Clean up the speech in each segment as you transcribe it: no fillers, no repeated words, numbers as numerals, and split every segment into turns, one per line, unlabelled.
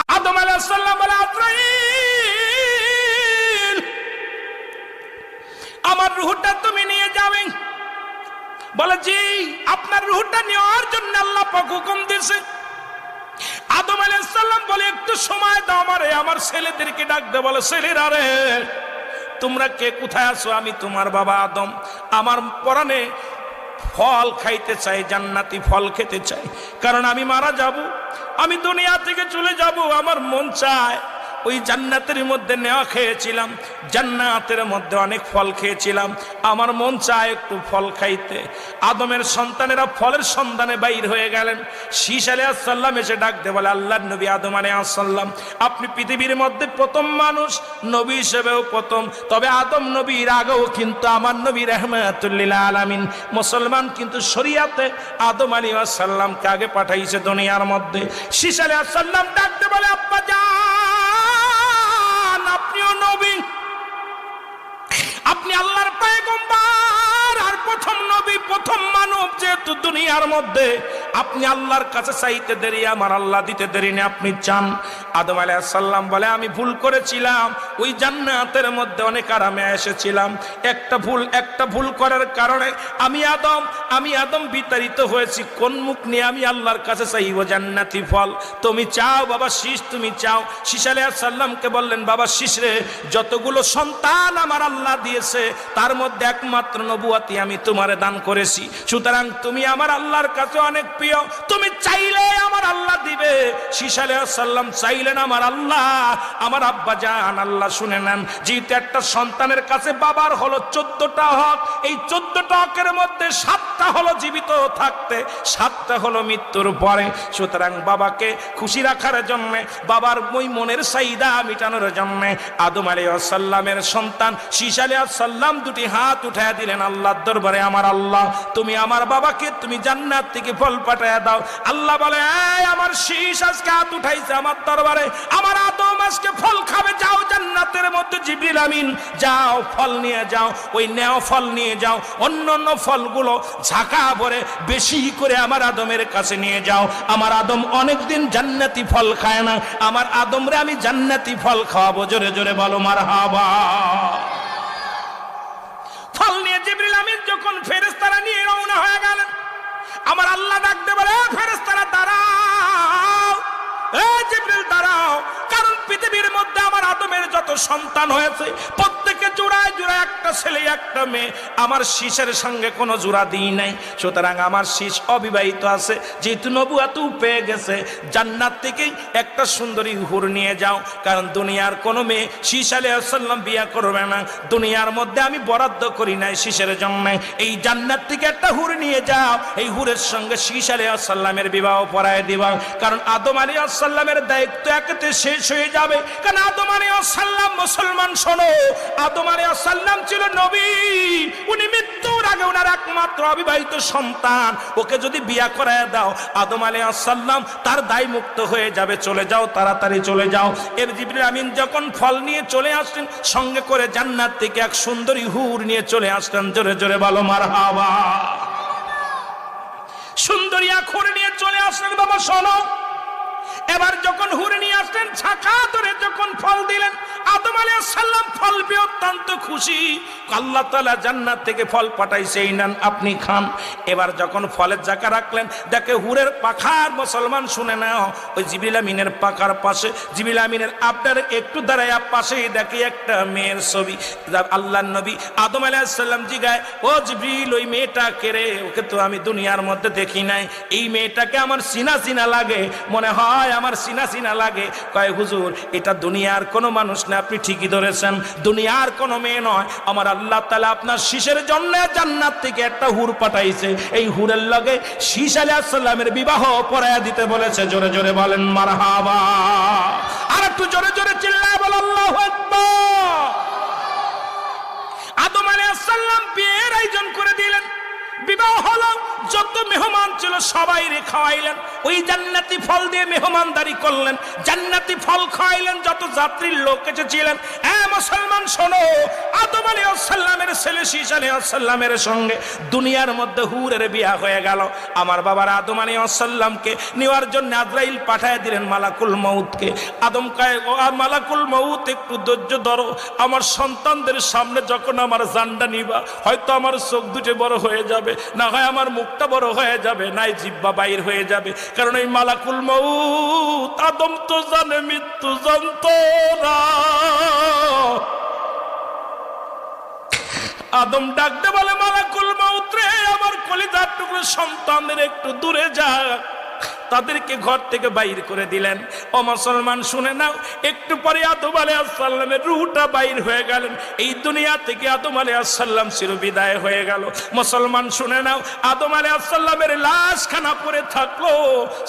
আদম আলাইহিস সালাম বলে, আজরাইল, আমার রূহটা তুমি নিয়ে যাবে। বলে, জি, আপনার রূহটা নেওয়ার জন্য আল্লাহ পাক হুকুম দিয়েছে। আদম আলাইহিস সালাম বলে, একটু সময় দাও আমারে, আমার ছেলেদেরকে ডাক দে। বলে, ছেলেরা রে, তোমরা কে কোথায় আছো? আমি তোমার বাবা আদম, আমার পরাণে ফল খাইতে চাই, জান্নাতি ফল খেতে চাই, কারণ আমি মারা যাব, আমি দুনিয়া থেকে চলে যাব। আমার মন চায় ওই জান্নাতের মধ্যে নেওয়া খেয়েছিলাম, জান্নাতের মধ্যে অনেক ফল খেয়েছিলাম, আমার মন চায় একটু ফল খাইতে। আদমের সন্তানেরা ফলের সন্ধানে বাইর হয়ে গেলেন। শীষ আলাইহিস সালাম এসে ডাকতে বলে, আল্লাহর নবী আদম আলাইহিস সালাম, আপনি পৃথিবীর মধ্যে প্রথম মানুষ, নবী হিসেবেও প্রথম, তবে আদম নবীর আগেও কিন্তু আমার নবী রাহমাতুল লিল আলামিন মুসলমান কিন্তু শরীয়তে আদম আলাইহিস সালামকে আগে পাঠাইছে দুনিয়ার মধ্যে। শীষ আলাইহিস সালাম ডাকতে বলে, আব্বা জান, আপনিও নবী, আপনি আল্লাহর পয়গম্বর আর প্রথম নবী, প্রথম মানব, যেহেতু দুনিয়ার মধ্যে আপনি আল্লাহর কাছে চাইতে দেরি, আমার আল্লাহ দিতে দেরি না, আপনি চান। আদম আলাইহিস সালাম বলে, আমি ভুল করেছিলাম, ওই জান্নাতের মধ্যে অনেক আরামে এসেছিলাম, একটা ভুল করার কারণে আমি আদম বিতাড়িত হয়েছি। কোন মুখ নিয়ে আমি আল্লাহর কাছে চাইব জান্নাতি ফল? তুমি চাও বাবা শীষ, তুমি চাও। শীষ আলাইহিস সালামকে বললেন, বাবা শীষ রে, যতগুলো সন্তান আমার আল্লাহ দিয়েছে তার মধ্যে একমাত্র নবুয়তি আমি তোমারে দান করেছি, সুতরাং তুমি আমার আল্লাহর কাছে অনেক প্রিয়, তুমি চাইলে আমার আল্লাহ দিবে। শীষ আলাইহিস সালাম চাইলেন আমার আল্লাহ, আমার আব্বা জান আল্লাহ শুনে নেন, যেহেতু একটা সন্তানের কাছে বাবার হলো 14টা হক, এই 14টা হকের মধ্যে 7টা হলো জীবিত থাকতে, 7টা হলো মৃত্যুর পরে, সুতরাং বাবাকে খুশি রাখার জন্য, বাবার ওই মনের চাহিদা মেটানোর জন্য আদম আলাইহিস সালামের সন্তান শীষ আলাইহিস সালাম দুটি হাত উঠায় দিলেন আল্লাহর দরবারে, আমার আল্লাহ, তুমি আমার বাবাকে তুমি জান্নাত থেকে ফল পাঠায়া দাও। আল্লাহ বলে, এই আমার শীষ আজকে হাত উঠাইছে আমার দরবারে, আমার আদম আজকে ফল খাবে, যাও জান্নাতের মধ্যে জিবরিল আমিন, যাও ফল নিয়ে যাও, ওই নেও ফল নিয়ে যাও, অন্য ফলগুলো ঝাঁকা ভরে বেশি করে আমার আদমের কাছে নিয়ে যাও। আমার আদম অনেকদিন জান্নাতি ফল খায় না, আমার আদমরে আমি জান্নাতি ফল খাওয়াবো। জোরে জোরে বলো মারহাবা। ফল নিয়ে জিবরিল আমিন যখন ফেরেশতারা নিয়ে রওনা হয়ে গেলেন, আমার আল্লাহ ডাকতে বলে, ফেরেশতারা দাঁড়াও, জিবরিল দাঁড়াও, কারণ পৃথিবীর মধ্যে আমার আদমের যত সন্তান হয়েছে প্রত্যেকে জোড়ায় জোড়ায় একটা ছেলে একটা মেয়ে, আমার শীষের সঙ্গে কোনো জোড়া দিই নাই, সুতরাং আমার শীষ অবিবাহিত আছে, যেহেতু নবুয়াত পেয়ে গেছে, জান্নাত থেকে একটা সুন্দরী হুর নিয়ে যাও, কারণ দুনিয়ার কোনো মেয়ে শীষ আলাইহিস সালাম বিয়ে করবে না, দুনিয়ার মধ্যে আমি বরাদ্দ করি নাই শীষের জন্য, এই জান্নাত থেকে একটা হুর নিয়ে যাও, এই হুরের সঙ্গে শীষ আলাইহিস সালামের বিবাহ পড়ায় দিবা, কারণ আদম আলাইহিস সালামের দায়িত্ব একেতে শেষ হয়ে যাবে, কারণ আদম আলাইহিস সালাম মুসলমান, শোনো, আদম আলাইহিস সালাম ছিল নবী, উনি মৃত্যুর আগে ওনার একমাত্র অবিবাহিত সন্তান, ওকে যদি বিয়ে করায় দাও আদম আলাইহিস সালাম তার দায় মুক্ত হয়ে যাবে, চলে যাও, তাড়াতাড়ি চলে যাও। এর জিবরিল আমিন যখন ফল নিয়ে চলে আসলেন, সঙ্গে করে জান্নাত থেকে এক সুন্দরী হুর নিয়ে চলে আসলেন। জোরে জোরে বলো মারহাবা। সুন্দরী এক হুর নিয়ে চলে আসলেন। বাবা শোনো, এবার যখন হুরে নিয়ে আসলেন, ছাকা ধরে যখন ফল দিলেন, আদম আলাইহিস সালাম ফল পেয়ে অত্যন্ত খুশি, আল্লাহ তাআলা জান্নাত থেকে ফল পাঠাইছে, এই নেন আপনি খান। এবার যখন ফলের জায়গা রাখলেন, দেখে হুরের পাখার, মুসলমান শুনে নাও, ওই জিবরিল আমিনের পাখার পাশে, জিবরিল আমিনের আপনার একটু দাঁড়ায়া পাশেই দেখে একটা মেয়ের ছবি। আল্লাহর নবী আদম আলাইহিস সালাম জিগায়, ও জিবরিল, ওই মেয়েটা কে রে? ওকে তো আমি দুনিয়ার মধ্যে দেখি নাই, এই মেয়েটাকে আমার চিনা চিনা লাগে, মনে হয় আমার চিনা চিনা লাগে। কয় হুজুর, এটা দুনিয়ার কোনো মানুষ না, আপনি ঠিকই ধরেছেন, দুনিয়ার কোনো মেয়ে নয়, আমার আল্লাহ তাআলা আপনার শীষের জন্য জান্নাত থেকে একটা হুর পাঠাইছে, এই হুরের লগে শীষ আলাইহিস সালামের বিবাহ পড়ায়া দিতে বলেছে। জোরে জোরে বলেন মারহাবা। আর একটু জোরে জোরে চিল্লায় বল আল্লাহু আকবার। আদম আলাইহিস সালাম বিয়ের আয়োজন করে দিলেন। বিবাহ হলো, যত মেহমান ছিল সবাই রে খাওয়াইলেন, ওই জান্নাতি ফল দিয়ে মেহমানদারি করলেন, জান্নাতি ফল খাওয়াইলেন যত যাত্রীর লোক এসেছিলেন। মুসলমান শোনো, আদম আলাইহিস সালামের ছেলে শীস আলাইহিস সালামের সঙ্গে দুনিয়ার মধ্যে হুরের বিয়া হয়ে গেল। আমার বাবার আদম আলাইহিস সালামকে নেওয়ার জন্য আজরাইল পাঠায় দিলেন মালাকুল মউতকে। আদম কয়, ও মালাকুল মউত, একটু ধৈর্য ধরো, আমার সন্তানদের সামনে যখন আমার জানটা নিবা, হয়তো আমার চোখ দুটো বড় হয়ে যাবে, না হয় আমার মুখটা বড় হয়ে যাবে, নাই জিহ্বা বাইর হয়ে যাবে। কারণ এই মালাকুল মউত আদম তো জানে মৃত্যু জানতো না। আদম ডাকতে বলে, মালাকুল মউত রে, আমার কলিজার টুকরো সন্তানদের একটু দূরে যা। তাদেরকে ঘর থেকে বাইর করে দিলেন। ও মুসলমান শুনে নাও, একটু পরে আদম আলাইহিস সালামের রূহটা বাইর হয়ে গেলেন, এই দুনিয়া থেকে আদম আলাইহিস সালাম চিরবিদায় হয়ে গেল। মুসলমান শুনে নাও, আদম আলাইহিস সালামের লাশখানা পড়ে থাকলো,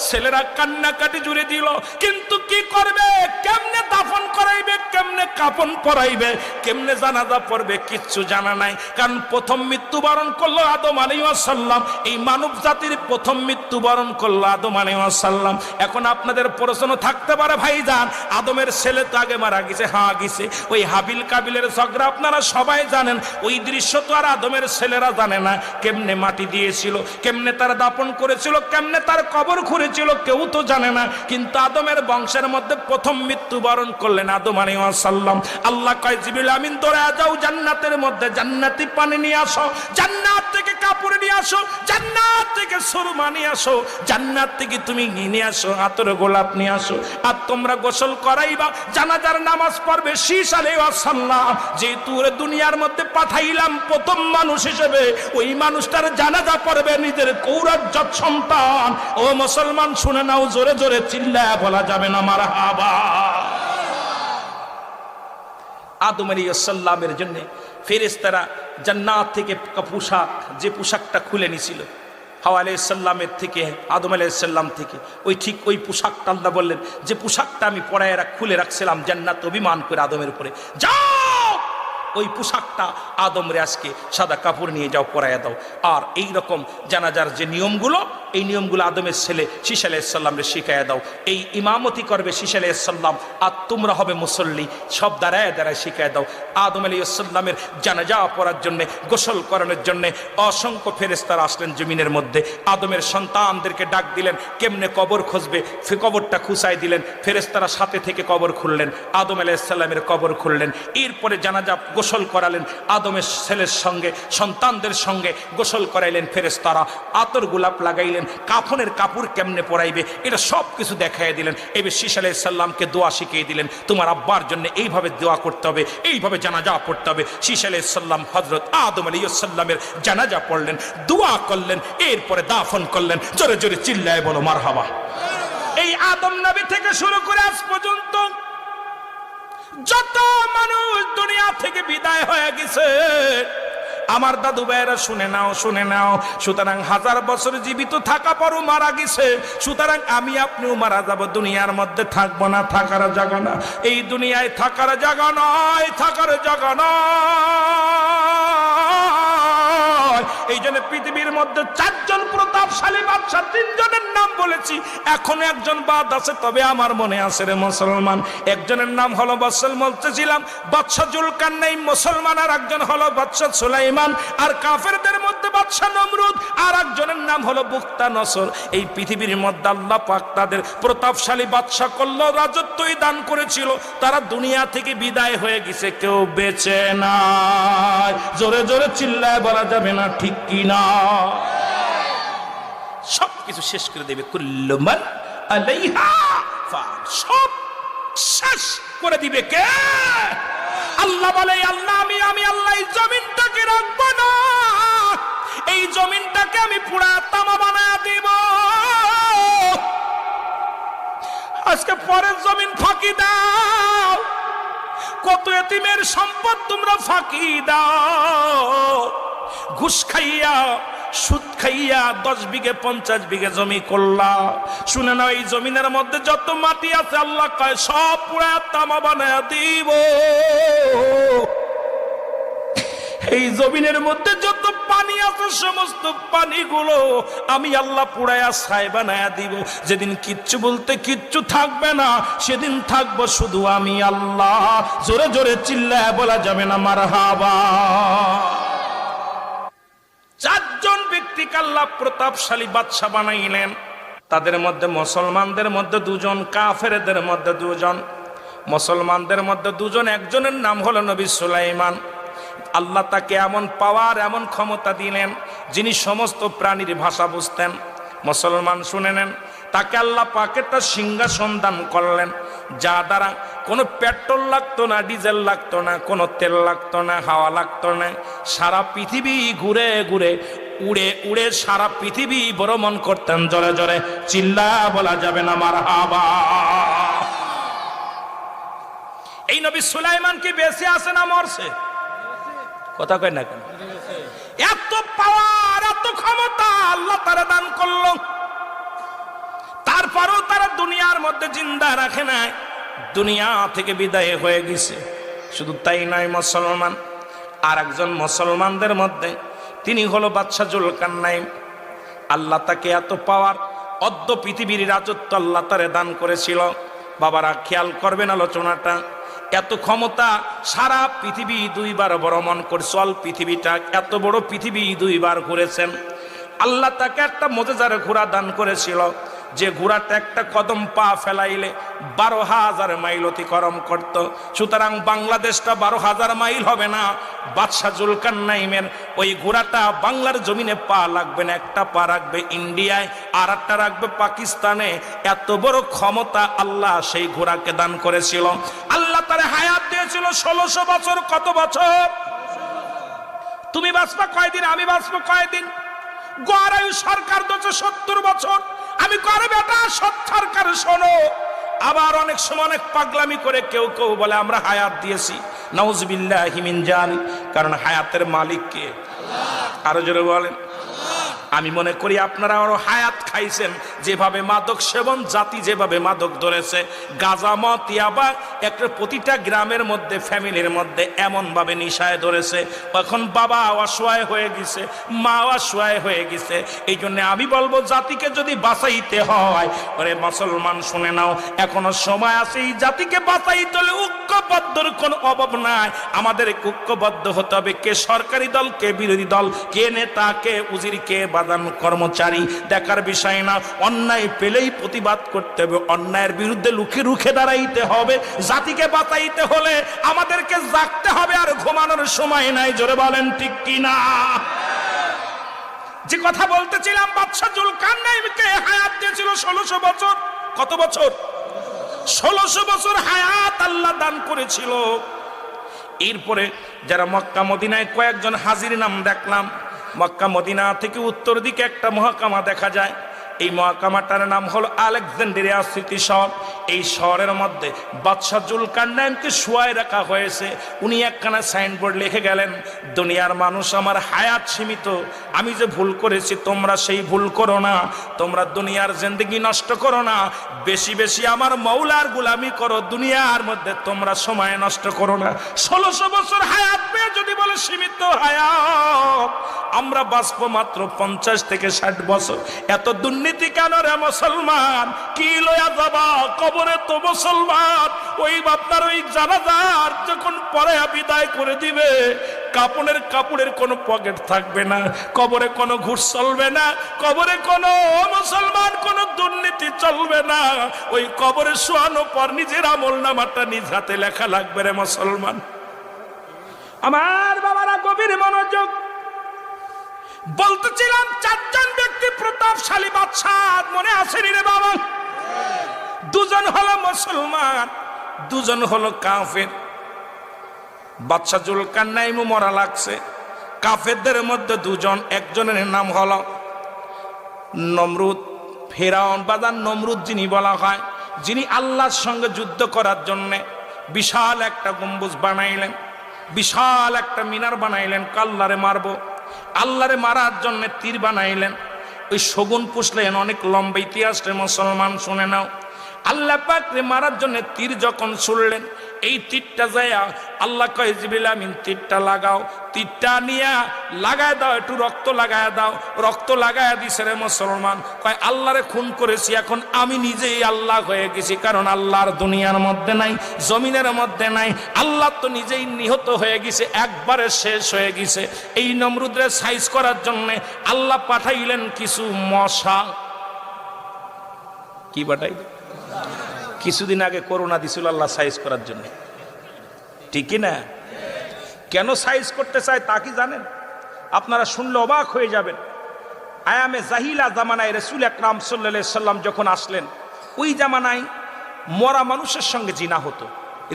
ছেলেরা কান্নাকাটি জুড়ে দিল, কিন্তু কি করবে, কেমনে দাফন করাইবে, কেমনে কাফন পরাইবে, কেমনে জানাজা পড়বে, কিচ্ছু জানা নাই। কারণ প্রথম মৃত্যুবরণ করলো আদম আলাইহিস সালাম, এই মানব জাতির প্রথম মৃত্যুবরণ করলো আদম আলাইহিস সালাম। এখন আপনাদের প্রশ্ন থাকতে পারে, ভাইজান আদমের ছেলে তো আগে মারা গেছে। হ্যাঁ গেছে, ওই হাবিল কাবিলের ঝগড়া আপনারা সবাই জানেন, ওই দৃশ্য তো আর আদমের ছেলেরা জানে না। কেমনে মাটি দিয়েছিল, কেমনে তার দাপন করেছিল, কেমনে তার কবর খুঁড়েছিল, কেউ তো জানে না। কিন্তু আদমের বংশের মধ্যে প্রথম মৃত্যুবরণ করলেন আদম আলাইহিস সালাম। আল্লাহ কয়, জিবরিল আমিন দৌড়ে যাও জান্নাতের মধ্যে, জান্নাতি পানি নিয়ে আসো, জান্নাত থেকে কাপড় নিয়ে আসো, জান্নাত থেকে সুরমা নিয়ে আসো, জান্নাত থেকে তুমি নিয়ে আসো আতর গোলাপ নিয়ে আসো, আর তোমরা গোসল করাইবা, জানাজার নামাজ পড়বে। শীস আলাইহিস সালাম যেহেতু দুনিয়ার মধ্যে পাঠাইলাম প্রথম মানুষ হিসেবে, ওই মানুষটার জানাজা পড়বে নিজের কৌরজ্জত সন্তান। ও মুসলমান শুনে নাও, জোরে জোরে চিল্লায়া বলা যাবে না মারহাবা। আদম আলাইহিস সালামের জন্য ফেরেশতারা জান্নাত থেকে পোশাক, যে পোশাকটা খুলে নিছিল হাওয়া আলাইহিস সালামের থেকে, আদম আলাইহিস সালাম থেকে, ওই ঠিক ওই পোশাকটা আল্লাহ বললেন, যে পোশাকটা আমি পরায় খুলে রাখছিলাম জান্নাত অভিমান করে আদমের উপরে, যাও ওই পোশাকটা আদমরে আজকে সাদা কাপড় নিয়ে যাও, পরাইয়া দাও। আর এই রকম জানাজার যে নিয়মগুলো, এই নিয়মগুলো আদমের ছেলে শীস আলাইহিস সালামরে শিখাইয়া দাও। এই ইমামতি করবে শীস আলাইহিস সালাম, আর তোমরা হবে মুসল্লি, সব দাঁড়ায় দাঁড়ায় শিখাইয়া দাও। আদম আলাইহিস সালামের জানাজা পড়ার জন্য, গোসল করানোর জন্য অসংখ্য ফেরেশতারা আসলেন জমিনের মধ্যে। আদমের সন্তানদেরকে ডাক দিলেন, কেমনে কবর খুঁজবে, কবরটা খুঁচাই দিলেন। ফেরেশতারা সাথে থেকে কবর খুললেন, আদম আলাইহিস সালামের কবর খুললেন। এরপরে জানাজা গোসল করালেন, আদমের ছেলের সঙ্গে সন্তানদের সঙ্গে গোসল করাইলেন ফেরেশতারা, আতর গোলাপ লাগাইলেন, কাফনের কাপড় কেমনে পরাইবে এটা সব কিছু দেখাই দিলেন। এবার শীস আলাইহিস সালামকে দোয়া শিখিয়ে দিলেন, তোমার আব্বার জন্য এইভাবে দোয়া করতে হবে, এইভাবে জানাজা পড়তে হবে। শীস আলাইহিস সালাম হযরত আদম আলাইহিস সালামের জানাজা পড়লেন, দোয়া করলেন, এরপরে দাফন করলেন। জোরে জোরে চিল্লায় বলো মারহাবা। এই আদম নবী থেকে শুরু করে আজ পর্যন্ত যত মানুষ দুনিয়া থেকে বিদায় হয়ে গেছে, আমার দাদু ভাইয়েরা শুনে নাও, শুনে নাও। সুতরাং 1000 বছর জীবিত থাকা পরও মারা গেছে, সুতরাং আমি আপনিও মারা যাব, দুনিয়ার মধ্যে থাকবো না, থাকার জায়গা না। এই দুনিয়ায় থাকার জায়গা নয়, থাকার জায়গা নয়। এই জন্য পৃথিবীর মধ্যে 4 জন প্রতাপশালী বাদশা, 3 জনের নাম বলেছি, এখনো একজন বাদ আছে, তবে আমার মনে আছে রে মুসলমান। একজনের নাম হলো বলতেছিলাম বাদশা জুলকারনাইন মুসলমান, আর একজন হলো বাদশা সুলাইমান, আর কাফেরদের মধ্যে বাদশা নমরুদ, আর একজনের নাম হলো বুখতানসর। এই পৃথিবীর মধ্যে আল্লাহ পাক তাদের প্রতাপশালী বাদশা করলো, রাজত্বই দান করেছিল, তারা দুনিয়া থেকে বিদায় হয়ে গেছে, কেউ বেঁচে নাই। জোরে জোরে চিল্লায় বলা যাবে না ঠিক কি না? সব কিছু শেষ করে দেবে, কুল্লু মান আলাইহা ফান, সব শেষ করে দিবে কে? আল্লাহ বলে, আল্লাহ আমি আল্লাহ এই জমিনটাকে রাখবো না, এই জমিনটাকে আমি পুরা তামা বানায়া দিব। আজকে পরের জমিন ফাঁকি দাও, কত এতিমের সম্পদ তোমরা ফাঁকি দাও। ঘুষ খাইয়া, সুদ খাইয়া 10 বিঘে 50 বিঘে জমি করলা। শুনে নাও, এই জমিনের মধ্যে যত মাটি আছে আল্লাহ কয় সব পুরা তামা বানায়া দিব। এই জমিনের মধ্যে যত পানি আছে সমস্ত পানিগুলো আমি আল্লাহ পুড়ায়া ছাই বানায়া দিব। যেদিন কিচ্ছু বলতে কিচ্ছু থাকবে না, সেদিন থাকবো শুধু আমি আল্লাহ। জোরে জোরে চিল্লায় বলা যাবে না মারহাবা। চারজন ব্যক্তিকে আল্লাহ প্রতাপশালী বাদশা বানাইলেন। তাদের মধ্যে মুসলমানদের মধ্যে দুজন, কাফেরদের মধ্যে দুজন। মুসলমানদের মধ্যে দুজন, একজনের নাম হলো নবী সুলাইমান। আল্লাহ তাকে এমন পাওয়ার, এমন ক্ষমতা দিলেন, যিনি সমস্ত প্রাণীর ভাষা বুঝতেন। মুসলমান শুনে নেন, তাকে আল্লাহ পাক একটা সিংহাসন দান করলেন, যা দ্বারা কোনো পেট্রোল লাগতো না, ডিজেল লাগতো না, কোনো তেল লাগতো না, হাওয়া লাগতো না। সারা পৃথিবী ঘুরে ঘুরে, উড়ে উড়ে সারা পৃথিবী ভ্রমণ করতেন। জোরে জোরে চিল্লা বলা যাবে না মারহাবা। এই নবী সুলাইমান কি বেঁচে আছে না মরছে? কথা কয় না কেন? এত পাওয়ার, এত ক্ষমতা আল্লাহ তারা দান করলো, তারপরেও তারা দুনিয়ার মধ্যে জিন্দা রাখে নাই, দুনিয়া থেকে বিদায় হয়ে গেছে। শুধু তাই নয়, মুসলমান আর একজন মুসলমানদের মধ্যে তিনি হলো বাদশা জুলকারনাইন। আল্লাহ তাকে এত পাওয়ার, অদ্য পৃথিবীর রাজত্ব আল্লাহ তারে দান করেছিল। বাবারা খেয়াল করবেন আলোচনাটা। এত ক্ষমতা, সারা পৃথিবী দুইবার ভ্রমণ করছে। অল পৃথিবীটা, এত বড় পৃথিবী দুইবার ঘুরেছেন। আল্লাহ তাকে একটা মজেদার ঘোড়া দান করেছিল, যে ঘোড়াটা একটা কদম পা ফেলাইলে 12,000 মাইল অতিক্রম করত। সুতরাং বাংলাদেশটা 12,000 মাইল হবে না, বাদশা জুলকারনাইনের ওই ঘোড়াটা বাংলার জমিনে পা লাগবে না, একটা পা রাখবে ইন্ডিয়ায়, আর একটা রাখবে পাকিস্তানে। এত বড় ক্ষমতা আল্লাহ সেই ঘোড়াকে দান করেছিল। আল্লাহ তারে হায়াত দিয়েছিল 1600 বছর। কত বছর? তুমি বাঁচবা কয়দিন, আমি বাঁচবো কয়দিন? গড়ায়ু সরকার 270 বছর। আমি করে বেটা সরকার শোনো। আবার অনেক সময় অনেক পাগলামি করে কেউ কেউ বলে আমরা হায়াত দিয়েছি। নাউজুবিল্লাহি মিন যালিক। কারণ হায়াতের মালিক কে? আরো জোরে বলেন। আমি মনে করি আপনারা আরো হায়াত খাইছেন। যেভাবে মাদক সেবন জাতি যেভাবে মাদক ধরেছে, গাঁজা মদ ইয়াবা একটা প্রতিটা গ্রামের মধ্যে, ফ্যামিলির মধ্যে এমন ভাবে নিশায় ধরেছে, এখন বাবা অসহায় হয়ে গেছে, মা অসহায় হয়ে গেছে। এই জন্য আমি বলবো, জাতিকে যদি বাঁচাইতে হয়, ওরে মুসলমান শুনে নাও, এখনো সময় আছে। এই জাতিকে বাঁচাইতে হলে ঐক্যবদ্ধর কোনো অভাব নাই। আমাদের ঐক্যবদ্ধ হতে হবে। কে সরকারি দল, কে বিরোধী দল, কে নেতা, কে উজির, কে বাদান কর্মচারী দেখার বিষয় না। অন্যায় পেলেই প্রতিবাদ করতে হবে, অন্যায়ের বিরুদ্ধে লুকে রুখে দাঁড়াইতে হবে। জাতিকে বাঁচাইতে হলে আমাদেরকে জাগতে হবে, আর ঘুমানোর সময় নাই। জোরে বলেন ঠিক কিনা? যে কথা বলতেছিলাম, বাদশা জুলকারনাইনকে হায়াত দিয়েছিল 1600 বছর। কত বছর? 1600 বছর হায়াত আল্লাহ দান করেছিল। এরপরে যারা মক্কা মদিনায়, কয়েকজন হাজির নাম দেখলাম। মক্কা মদিনা থেকে উত্তর দিকে একটা মহকামা দেখা যায়। এই মহকামাটার নাম হলো আলেকজান্দ্রিয়া সিটি শহর। এই শহরের মধ্যে বাদশা জুলকারনাইনকে শুয়ায় রাখা হয়েছে। উনি একখানা সাইনবোর্ড লিখে গেলেন, দুনিয়ার মানুষ, আমার হায়াত সীমিত, আমি যে ভুল করেছি তোমরা সেই ভুল করো না। তোমরা দুনিয়ার জিন্দেগি নষ্ট করো না, বেশি বেশি আমার মৌলার গোলামি করো। দুনিয়ার মধ্যে তোমরা সময় নষ্ট করো না। 1600 বছর হায়াত পেয়ে যদি বলে সীমিত হায়াত, আমরা বাঁচবো মাত্র 50 থেকে 60 বছর। এত দুর্নীতি কেন রে মুসলমান? কি লয়া যাবা কবরে? তো মুসলমান ওই আপনার ওই জানাজার যখন পরে বিদায় করে দিবে, কাপড়ের কোনো পকেট থাকবে না, কবরে কোনো ঘুষ চলবে না, কবরে কোনো মুসলমান কোনো দুর্নীতি চলবে না। ওই কবরে শোয়ানো পর নিজের আমল নামাটা নিজ হাতে লেখা লাগবে রে মুসলমান। আমার বাবারা গভীর মনোযোগ। বলতেছিলাম, চারজন ব্যক্তি প্রতাপশালী বাদশাহ, মনে আসেনি রে বাবা? দুজন হলো মুসলমান, দুজন হলো কাফের। বাদশা জুলকারনাইন মরা লাগছে। কাফেরদের মধ্যে দুজন, একজনের নাম হলো নমরুদ। ফেরাউন বাজার নমরুদ যিনি বলা হয়, যিনি আল্লাহর সঙ্গে যুদ্ধ করার জন্য বিশাল একটা গম্বুজ বানাইলেন, বিশাল একটা মিনার বানাইলেন। আল্লাহরে মারবো, আল্লাহরে মারার জন্য তীর বানাইলেন। ওই শগুন পুষলেন। অনেক লম্বা ইতিহাস রে মুসলমান, শুনে নাও। আল্লাহ পাক রে মারার জন্য তীর যখন ছুড়লেন, এই তীরটা যায়া আল্লাহ কয় জিবরিল আমিন তীরটা লাগাও, তীরটা নিয়া লাগায় দাও, একটু রক্ত লাগায় দাও। রক্ত লাগায় দিছে রে মুসলমান। কয় আল্লাহরে খুন করেছি, এখন আমি নিজেই আল্লাহ হয়ে গেছি, কারণ আল্লাহর দুনিয়ার মধ্যে নাই, জমিনের মধ্যে নাই, আল্লাহ তো নিজেই নিহত হয়ে গেছে, একবারে শেষ হয়ে গেছে। এই নমরুদরে সাইজ করার জন্য আল্লাহ পাঠাইলেন কিছু মশা। কি পাঠাইলেন? কিছুদিন আগে করোনা দিছিল আল্লাহ সাইজ করার জন্য, ঠিক না? কেন সাইজ করতে চায় তা কি জানেন? আপনারা শুনলে অবাক হয়ে যাবেন। আয়ামে জাহিলা জামানায় রাসূল আকরাম সাল্লাল্লাহু আলাইহি সাল্লাম যখন আসলেন, ওই জামানায় মরা মানুষের সঙ্গে জিনা হতো।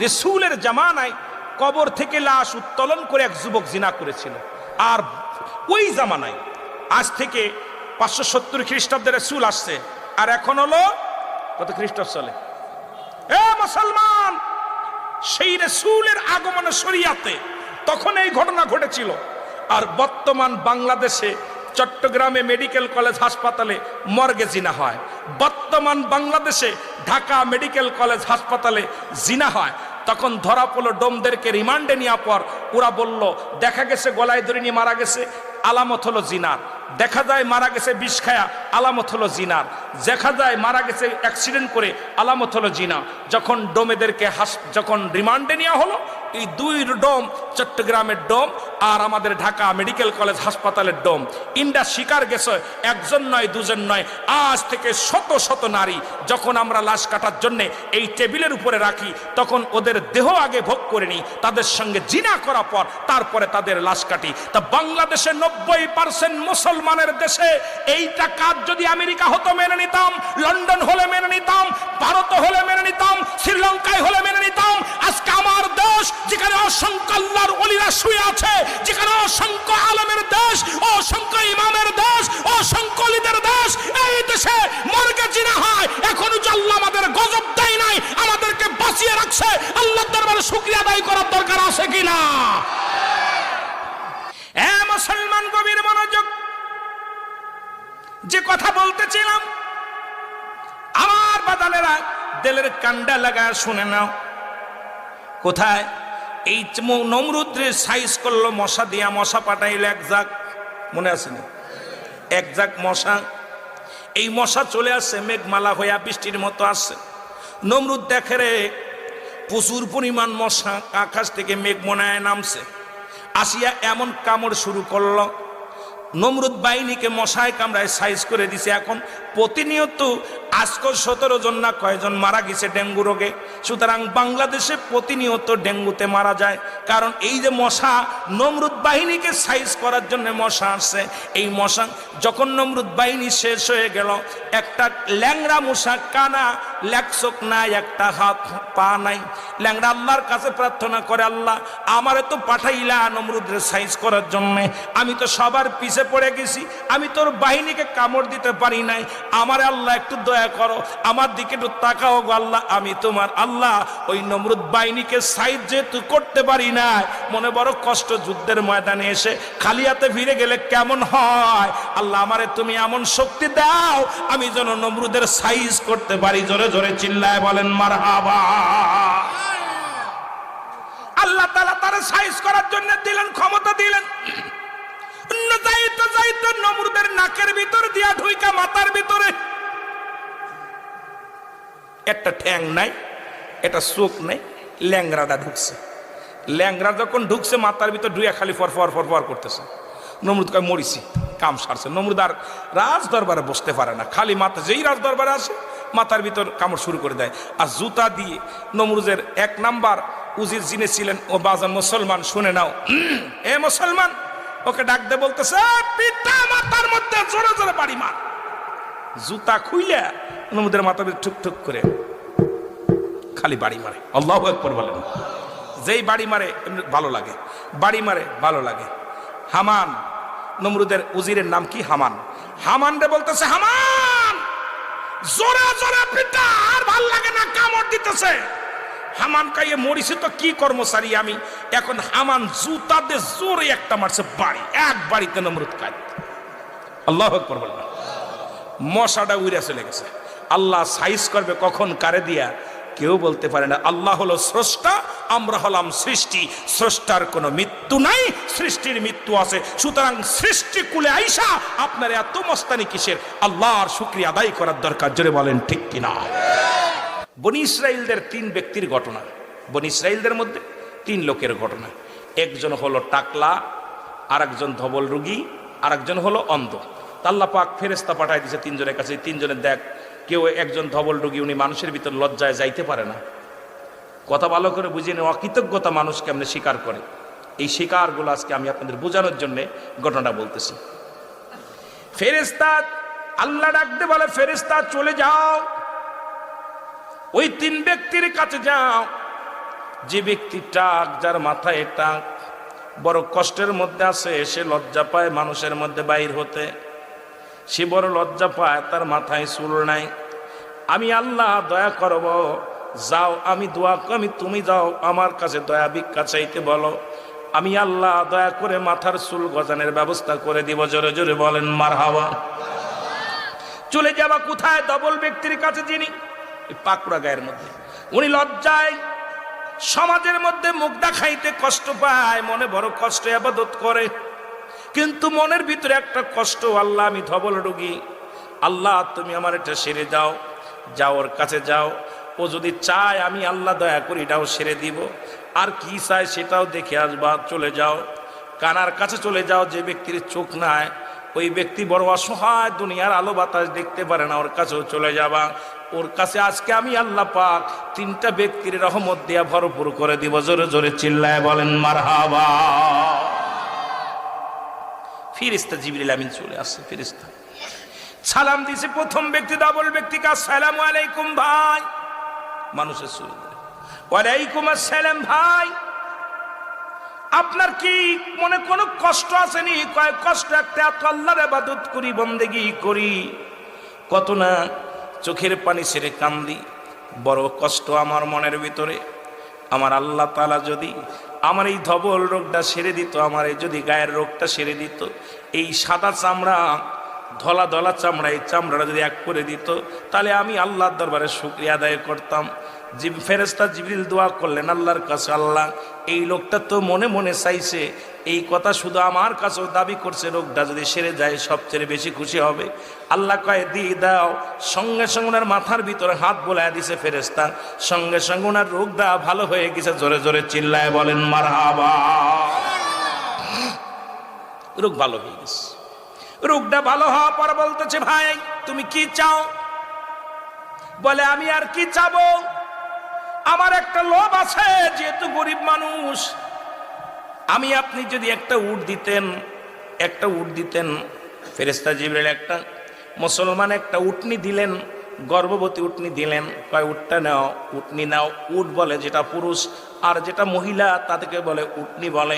রাসূলের জামানায় কবর থেকে লাশ উত্তোলন করে এক যুবক জিনা করেছিল। আর ওই জামানায় আজ থেকে 570 খ্রিস্টাব্দে রাসূল আসছে, আর এখন হলো কত খ্রিস্টাব্দ চলে? এ মুসলমান, সেই রাসূলের আগমনে শরিয়াতে তখন এই ঘটনা ঘটেছিল। আর বর্তমান বাংলাদেশে চট্টগ্রামে মেডিকেল কলেজ হাসপাতালে মর্গে জিনা হয়, বর্তমান বাংলাদেশে ঢাকা মেডিকেল কলেজ হাসপাতালে জিনা হয়। তখন ধরা পড়লো, ডোমদেরকে রিমান্ডে নেওয়ার পর ওরা বলল দেখা গেছে গলায় ধরে নিয়ে মারা গেছে, আলামত হলো জিনার। দেখা যায় মারা গেছে বিষ খায়া, আলামত হলো জিনার। দেখা যায় মারা গেছে অ্যাক্সিডেন্ট করে, আলামত হলো জিনা। যখন ডোমেদেরকে যখন রিমান্ডে নেওয়া হলো, এই দুই ডোম, চট্টগ্রামের ডোম আর আমাদের ঢাকা মেডিকেল কলেজ হাসপাতালের ডোম, ইন্ডা শিকার গেছে একজন নয় দুজন নয়, আজ থেকে শত শত নারী। যখন আমরা লাশ কাটার জন্য এই টেবিলের উপরে রাখি, তখন ওদের দেহ আগে ভোগ করে নিই, তাদের সঙ্গে জিনা করার পর তারপরে তাদের লাশ কাটি। তা বাংলাদেশে 90% মুসলমানের দেশে এইটা কাজ যদি আমেরিকা হতো মেনে নিতাম, লন্ডন হলে মেনে নিতাম, ভারত হলে মেনে নিতাম, শ্রীলঙ্কায় হলে মেনে নিতাম। আজকে আমার দেশ, যেখানে অসংখ্য আল্লাহর ওলিরা শুয়ে আছে, যেখানে অসংখ্য আলেমের দেশ, অসংখ্য ইমামের দেশ, অসংখ্য ওলিদের দেশ, এই দেশে মর্গে জিনা হয়। এখনো যে আল্লাহ আমাদের গজব দেয় নাই, আমাদেরকে বাঁচিয়ে রাখছে, আল্লাহর দরবারে শুকরিয়া আদায় করার দরকার আছে কিনা? মুসলমান গভীর মনোযোগ। যে কথা বলতেছিলাম, আমার বাদানেরা দিলের কান্ডা লাগা শুনে নাও। কোথায়? এই নমরুদের সাইজ করলো মশা দিয়া, মশা পাঠাইলে এক জাক, মনে আছে না? এক জাক মশা। এই মশা চলে আসছে মেঘমালা হইয়া, বৃষ্টির মতো আসছে। নমরুদ দেখে রে প্রচুর পরিমাণ মশা আকাশ থেকে মেঘ মনায় নামছে, আসিয়া এমন কামড় শুরু করলো। নমরুদ বাহিনীকে মশায় কামড়ায় সাইজ করে দিছে। এখন প্রতিনিয়ত আজকে 17 জন না কয়জন মারা গেছে ডেঙ্গু রোগে। সুতরাং বাংলাদেশে প্রতিনিয়ত ডেঙ্গুতে মারা যায়, কারণ এই যে মশা নমরুদ বাহিনীকে সাইজ করার জন্য মশা আসছে। এই মশা যখন নমরুদ বাহিনী শেষ হয়ে গেল, একটা ল্যাংড়া মশা, কানা, লেকচোক নাই, একটা হাত পা নাই, ল্যাংড়া আল্লাহর কাছে প্রার্থনা করে, আল্লাহ আমারে তো পাঠাইলা নমরুদের সাইজ করার জন্য, আমি তো সবার পিছে পড়ে গেছি, আমি তোর বাহিনীকে কামড় দিতে পারি নাই, আমার আল্লাহ একটু দয়া করো, আমার দিকে একটু তাকাও গো আল্লাহ, আমি তোমার আল্লাহ। ওই নমরুদ বাহিনীকে সাইজ যেহেতু করতে পারি না, মনে বড় কষ্ট, যুদ্ধের ময়দানে এসে খালি হাতে ফিরে গেলে কেমন হয়, আল্লাহ আমারে তুমি এমন শক্তি দাও, আমি যেন নমরুদের সাইজ করতে পারি। জোরে জোরে চিল্লায় বলেন মারহাবা। আল্লাহ তাআলা তার সাইজ করার জন্য দিলেন, ক্ষমতা দিলেন। যাইতে যাইতে নমরুদের নাকের ভিতর দিয়া ঢুইকা মাথার ভিতরে, একটা ঠ্যাং নাই, এটা চোখ নাই, ল্যাংরাটা ঢুকছে। ল্যাংরা যখন ঢুকছে মাথার ভিতর ঢুইয়া খালি ফরফর ফরফর করতেছে। নমরুদ কয় মরিছি, কাম সারছে। নমরুদ আর রাজ দরবারে বসতে পারে না, খালি মাথা, যেই রাজ দরবারে আসে মাথার ভিতর কামড় শুরু করে দেয়। আর জুতা দিয়ে নমরুদের 1 নাম্বার উজির যিনি ছিলেন, ও বাজান মুসলমান শুনে নাও, এ মুসলমান, ওকে ডাক দে, বলতেছে পিতা মাথার মধ্যে জোরে জোরে বাড়ি মার। জুতা খুইলে নমরুদের মাথার ভিতর ঠুক ঠুক করে খালি বাড়ি মারে। আল্লাহু আকবার বলেন। যেই বাড়ি মারে ভালো লাগে, বাড়ি মারে ভালো লাগে। হামান, নমরুদের উজিরের নাম কি? হামান। হামান রে বলতেছে, হামান জোরে জোরে পিটা, আর ভাল লাগে না, কামড় দিতেছে। হামান কাইয়ে মরিছে তো কি কর্মচারী আমি। এখন হামান জুতা দিয়ে জোরে একটা মারছে বাড়ি, এক বাড়িতে নমরুদ কাজ। আল্লাহু আকবার বলেন। মশাটা উড়ে চলে গেছে। আল্লাহ সাইজ করবে কখন কারে দিয়া, কেউ বলতে পারে না। আল্লাহ হলো স্রষ্টা, আমরা হলাম সৃষ্টি। স্রষ্টার কোনো মৃত্যু নাই, সৃষ্টির মৃত্যু আছে। সুতরাং সৃষ্টি কুলে আইসা আপনার এত মস্তানি কিসের? আল্লাহর শুকরিয়া আদায় করার দরকার। জোরে বলেন ঠিক কিনা? বনি ইসরাইলদের 3 ব্যক্তির ঘটনা, বনি ইসরাইলদের মধ্যে 3 লোকের ঘটনা। একজন হলো টাকলা, আরেকজন ধবল রোগী, আরেকজন হলো অন্ধ। আল্লাহ পাক ফেরেশতা পাঠায় দিয়েছে 3 জনের কাছে। 3 জনের দেখ, কেউ একজন ধবল রোগী, উনি মানুষের ভিতর লজ্জায় যাইতে পারে না। কথা ভালো করে বুঝিয়ে নেওয়া, অকৃতজ্ঞতা মানুষ কেমনে স্বীকার করে, এই স্বীকারগুলো আজকে আমি আপনাদের বোঝানোর জন্য ঘটনাটা বলতেছি। ফেরেশতা আল্লাহ ডাকতে বলে, ফেরেশতা চলে যাও, ওই 3 ব্যক্তির কাছে যাও। যে ব্যক্তি টাক, যার মাথায় টাক, বড় কষ্টের মধ্যে আছে, সে লজ্জা পায় মানুষের মধ্যে বাইর হতে, সে বড় লজ্জা পায়, তার মাথায় চুল নাই। আমি আল্লাহ দয়া করব, যাও, আমি দোয়া করি, তুমি যাও আমার কাছে দয়া ভিক্ষা চাইতে বলো, আমি আল্লাহ দয়া করে মাথার চুল গজানোর ব্যবস্থা করে দিব। জোরে জোরে বলেন মারহাবা। চলে যাবা কোথায়? ডবল ব্যক্তির কাছে, যিনি পাকুড়া গায়ের মধ্যে, উনি লজ্জায় সমাজের মধ্যে মুখ দেখাইতে কষ্ট পায়, মনে বড় কষ্ট ইবাদত করে, কিন্তু মনের ভিতরে একটা কষ্ট, আল্লাহ আমি ধবল রোগী, আল্লাহ তুমি আমার এটা সেরে দাও। যাও, ওর কাছে যাও, ও যদি চায় আমি আল্লাহ দয়া করি এটাও সেরে দিব, আর কি চায় সেটাও দেখে আসবা। চলে যাও, কানার কাছে চলে যাও। যে ব্যক্তির চোখ নাই, ওই ব্যক্তি বড় অসহায়, দুনিয়ার আলো বাতাস দেখতে পারে না, ওর কাছেও চলে যাবা। ওর কাছে আজকে আমি আল্লাহ পাক 3টা ব্যক্তির রহমত দিয়া ভরপুর করে দিব। জোরে জোরে চিল্লায় বলেন মারহাবা। ফেরেশতা জিবরিল আমিন চলে আসছে। ফেরেশতা সালাম দিছে। প্রথম ব্যক্তি ডবল ব্যক্তিকে, আসসালামু আলাইকুম ভাই। মানুষের সুরে ওয়ালাইকুম আসসালাম ভাই, আপনার কি মনে কোনো কষ্ট আসেনি? কয় কষ্ট একটা, এত আল্লাহর ইবাদত করি, বন্দেগি করি, কত না চোখের পানি ছেড়ে কান্দি, বড় কষ্ট আমার মনের ভিতরে। আমার আল্লাহ তাআলা যদি আমার এই ধবল রোগটা সেরে দিত, আমার এই যদি গায়ের রোগটা সেরে দিত, এই সাদা চামড়া, ধলা ধলা চামড়া, এই চামড়াটা যদি এক করে দিত, তাহলে আমি আল্লাহর দরবারে শুকরিয়া আদায় করতাম। ফেরেশতা জিবরিল দোয়া করলেন আল্লাহর কাছে, আল্লাহ এই লোকটা তো মনে মনে চাইছে, এই কথা শুধু আমার কাছেও দাবি করছে, রোগটা যদি সেরে যায় সবচেয়ে বেশি খুশি হবে। আল্লাহ কয় দিয়ে দাও। সঙ্গে সঙ্গে ওনার মাথার ভিতরে হাত বোলায় দিছে ফেরেশতা, সঙ্গে সঙ্গে ওনার রোগটা ভালো হয়ে গেছে। জোরে জোরে চিল্লায় বলেন মারহাবা। রোগ ভালো হয়ে গেছে। রোগটা ভালো হওয়ার পর বলতেছে, ভাই তুমি কি চাও? বলে আমি আর কি চাবো, আমার একটা লোভ আছে, যেহেতু গরিব মানুষ, আমি আপনি যদি একটা উট দিতেন, একটা উট দিতেন। ফেরেশতা জিবরিল একটা মুসলমান একটা উটনি দিলেন, গর্ভবতী উটনি দিলেন। কয় উটটা নাও, উটনি নাও। উট বলে যেটা পুরুষ, আর যেটা মহিলা তাদেরকে বলে উটনি বলে।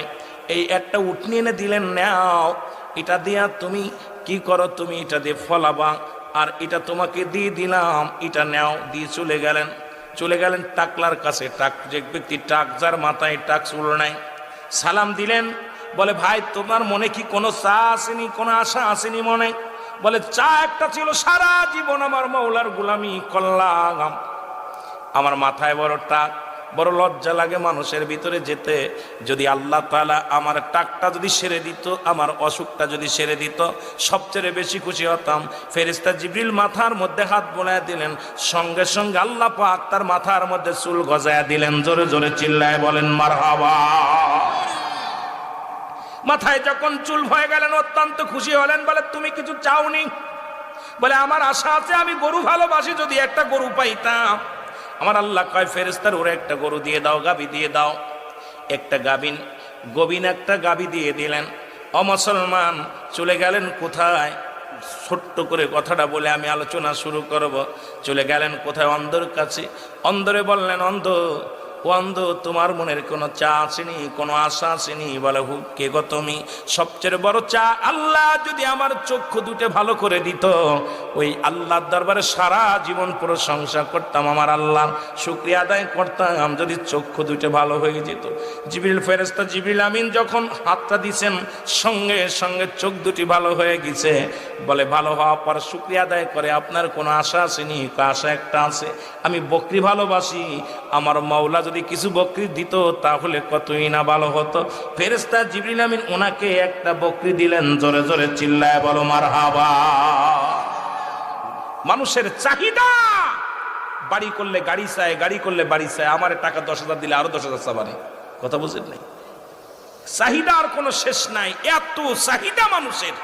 এই একটা উটনি এনে দিলেন, নাও, এটা দিয়া তুমি কি করো, তুমি এটা দিয়ে ফলাবা, আর এটা তোমাকে দিয়ে দিলাম, এটা নাও। দিয়ে চলে গেলেন। চলে গেলেন টাকলার কাছে। টাক, যে ব্যক্তি টাক, যার মাথায় টাক চুল নাই, সালাম দিলেন। বলে ভাই তোমার মনে কি কোনো চা আসেনি, কোনো আশা আসেনি মনে? বলে চা একটা ছিল, সারা জীবন আমার মৌলার গোলামি করলাম, আমার মাথায় বড় টাক, বড় লজ্জা লাগে মানুষের ভিতরে যেতে। যদি আল্লাহ তাআলা আমার টাকটা যদি সেরে দিত, আমার অসুখটা যদি সেরে দিত, সবচেয়ে বেশি খুশি হতাম। ফেরেশতা জিবরিল মাথার মধ্যে হাত বোলায় দিলেন, সঙ্গে সঙ্গে আল্লাহ পাক তার মাথার মধ্যে চুল গজায়া দিলেন। জোরে জোরে চিল্লায় বলেন মারহাবা। মাথায় যখন চুল হয়ে গেলেন, অত্যন্ত খুশি হলেন। বলে তুমি কিছু চাওনি? বলে আমার আশা আছে, আমি গরু ভালোবাসি, যদি একটা গরু পাইতাম। আমার আল্লাহ কয় ফেরেশতার ওরে একটা গরু দিয়ে দাও, গাভী দিয়ে দাও। একটা গভীন একটা গাভী দিয়ে দিলেন। অমুসলমান চলে গেলেন কোথায়? ছোট্ট করে কথাটা বলে আমি আলোচনা শুরু করব। চলে গেলেন কোথায়? অন্ধর কাছে। অন্ধরে বললেন, অন্ধ অন্ধ, তোমার মনের কোনো চা আসেনি, কোনো আশা আসেনি? বলে হুক, কে গো তুমি? সবচেয়ে বড় চা, আল্লাহ যদি আমার চক্ষু দুটো ভালো করে দিত, ওই আল্লাহর দরবারে সারা জীবন প্রশংসা করতাম, আমার আল্লাহ শুকরিয়া আদায় করতাম যদি চক্ষু দুটো ভালো হয়ে যেত। জিবরিল ফেরেশতা জিবরিল আমিন যখন হাতটা দিছেন, সঙ্গে সঙ্গে চোখ দুটি ভালো হয়ে গেছে। বলে ভালো হওয়ার পর শুকরিয়া আদায় করে, আপনার কোনো আশা আসেনি? আশা একটা আছে, আমি বকরি ভালোবাসি, আমার মাওলা যদি কিছু বকরি দিত তাহলে কতই না ভালো হতো। ফেরেশতা জিবরিল আমিন ওনাকে একটা বকরি দিলেন। জোরে জোরে চিল্লায় বলো মারহাবা। মানুষের চাহিদা, বাড়ি করলে গাড়ি চায়, গাড়ি করলে বাড়ি চায়, আমার টাকা 10,000 দিলে আরো 10,000 চাবারে। কথা বুঝেন নাই? চাহিদার কোনো শেষ নাই, এত চাহিদা মানুষের।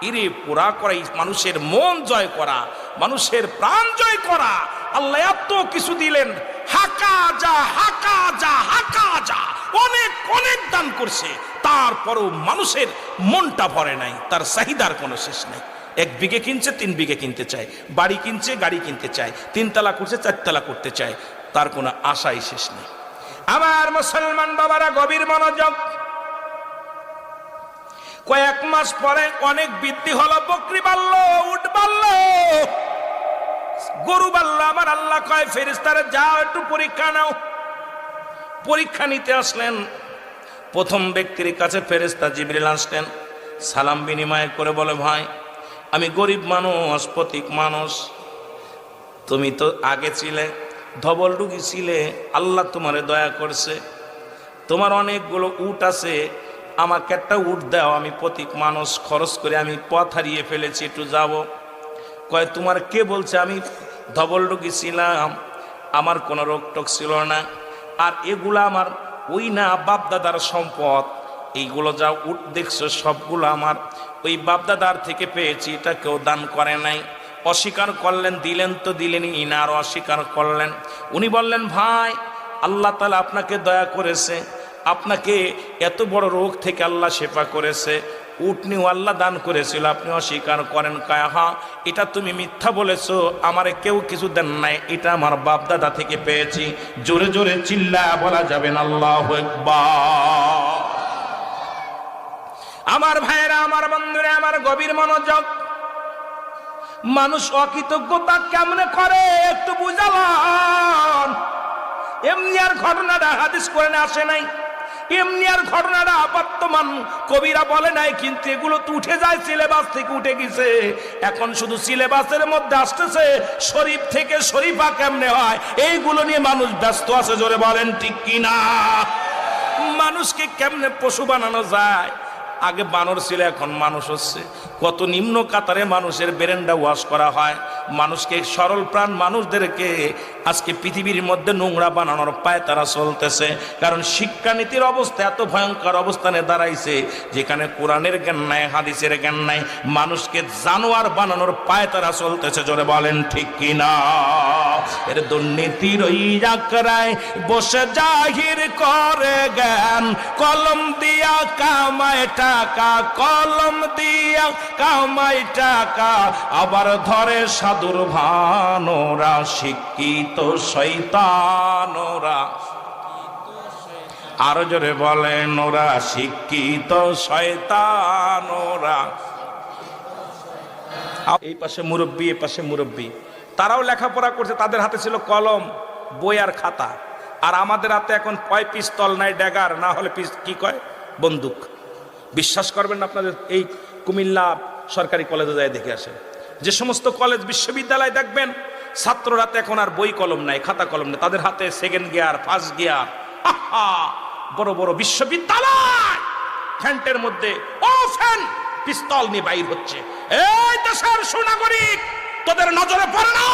ইরে পুরা করাই, মানুষের মন জয় করা, মানুষের প্রাণ জয় করা। আল্লাহ এত কিছু দিলেন, হাকা যা হাকা যা হাকা যা, অনেক অনেক দান করছে, তারপরও মানুষের মনটা ভরে নাই, তার চাহিদার কোনো শেষ নাই। 1 বিঘে কিনছে, 3 বিঘে কিনতে চায়, বাড়ি কিনছে, গাড়ি কিনতে চায়, 3 তলা করছে, 4 তলা করতে চায়, তার কোনো আশাই শেষ নেই। আমার মুসলমান বাবারা গভীর মনোযোগ। কয়েক মাস পরে অনেক বৃদ্ধি হলো, বকরি বাড়লো, উট বাড়লো, গরু বাড়লো। আমার আল্লাহ কয় ফেরেশতারে যাও একটু পরীক্ষা নাও। পরীক্ষা নিতে আসলেন। প্রথম ব্যক্তির কাছে ফেরেশতা জিবরিল আসলেন, সালাম বিনিময় করে বলে, ভাই আমি গরিব মানুষ, পথিক মানুষ, তুমি তো আগে ছিলে, ধবল ডুগি ছিলে, আল্লাহ তোমারে দয়া করছে, তোমার অনেকগুলো উট আছে, আমাকে একটা উট দাও, আমি পথিক মানুষ, খরচ করে আমি পথ হারিয়ে ফেলেছি, একটু যাব। কয় তোমার কে বলছে আমি ধবল ডুগি ছিলাম, আমার কোনো রোগ টোক ছিল না, আর এগুলা আমার ওই না বাপদাদার সম্পদ, এইগুলো যা উট দেখছো সবগুলো আমার ওই বাপদাদার থেকে পেয়েছি, এটা কেউ দান করে নাই। অস্বীকার করলেন, দিলেন তো দিলেনই না, আর অস্বীকার করলেন। উনি বললেন, ভাই আল্লাহ তাআলা আপনাকে দয়া করেছে, আপনাকে এত বড় রোগ থেকে আল্লাহ শেফা করেছে, উট নিও আল্লাহ দান করেছিল, আপনি অস্বীকার করেন। কয় হ্যাঁ, এটা তুমি মিথ্যা বলেছো, আমারে কেউ কিছু দেন নাই, এটা আমার বাপদাদা থেকে পেয়েছি। জোরে জোরে চিল্লায়া বলা যাবেন আল্লাহু আকবার। আমার ভাইয়েরা, আমার বন্ধুরা, আমার গভীর মনোযোগ। মানুষ অকৃতজ্ঞতা কেমনে করে একটু বুঝালাম। এমনি আর ঘটনাটা হাদিস করে আসে নাই, এমনি আর ঘটনাটা বর্তমান কবিরা বলে নাই, কিন্তু এগুলো তো উঠে যায়, সিলেবাস থেকে উঠে গেছে। এখন শুধু সিলেবাসের মধ্যে আসতেছে শরীফ থেকে শরীফা কেমনে হয়, এইগুলো নিয়ে মানুষ ব্যস্ত আছে। জোরে বলেন ঠিক কিনা? মানুষকে কেমনে পশু বানানো যায়, আগে বানর ছিল, এখন মানুষ হচ্ছে। কত নিম্ন কাতারে মানুষের ব্রেনটা ওয়াশ করা হয়। মানুষকে, সরল প্রাণ মানুষদেরকে আজকে পৃথিবীর মধ্যে নোংরা বানানোর পায় তারা চলতেছে। কারণ শিক্ষানীতির অবস্থা এত ভয়ঙ্কর অবস্থানে দাঁড়াইছে, যেখানে কোরআনের জ্ঞান নাই, হাদিসের জ্ঞান নাই, মানুষকে জানোয়ার বানানোর পায় তারা চলতেছে। জোরে বলেন ঠিক কিনা? এর দুর্নীতির ওই আখড়ায় বসে জাহির করে জ্ঞান, কলম দিয়া কামায় টাকা, কলম দিয়া কামাই টাকা, আবার ধরে সাধুর ভানোরা, শিক্ষিত শয়তানোরা। আরো জোরে বলেন, ওরা শিক্ষিত শয়তানোরা। এই পাশে মুরব্বী, এই পাশে মুরব্বী, তারাও লেখাপড়া করছে, তাদের হাতে ছিল কলম, বই আর খাতা। আর আমাদের হাতে এখন কয় পিস্তল নাই, ড্যাগার, না হলে কি কয়, বন্দুক। বিশ্বাস করবেন না, আপনাদের এই কুমিল্লা সরকারি কলেজে যায় দেখে আসেন, যে সমস্ত কলেজ বিশ্ববিদ্যালয় দেখবেন ছাত্রর হাতে এখন আর বই কলম নাই, খাতা কলম নাই, তাদের হাতে সেকেন্ড গিয়ার, ফার্স্ট গিয়ার। বড় বড় বিশ্ববিদ্যালয় ফ্যান্টের মধ্যে ও ফ্যান পিস্তল নিয়ে বাইর হচ্ছে। এই দেশের সুনাগরিক, তোদের নজরে পড়ে না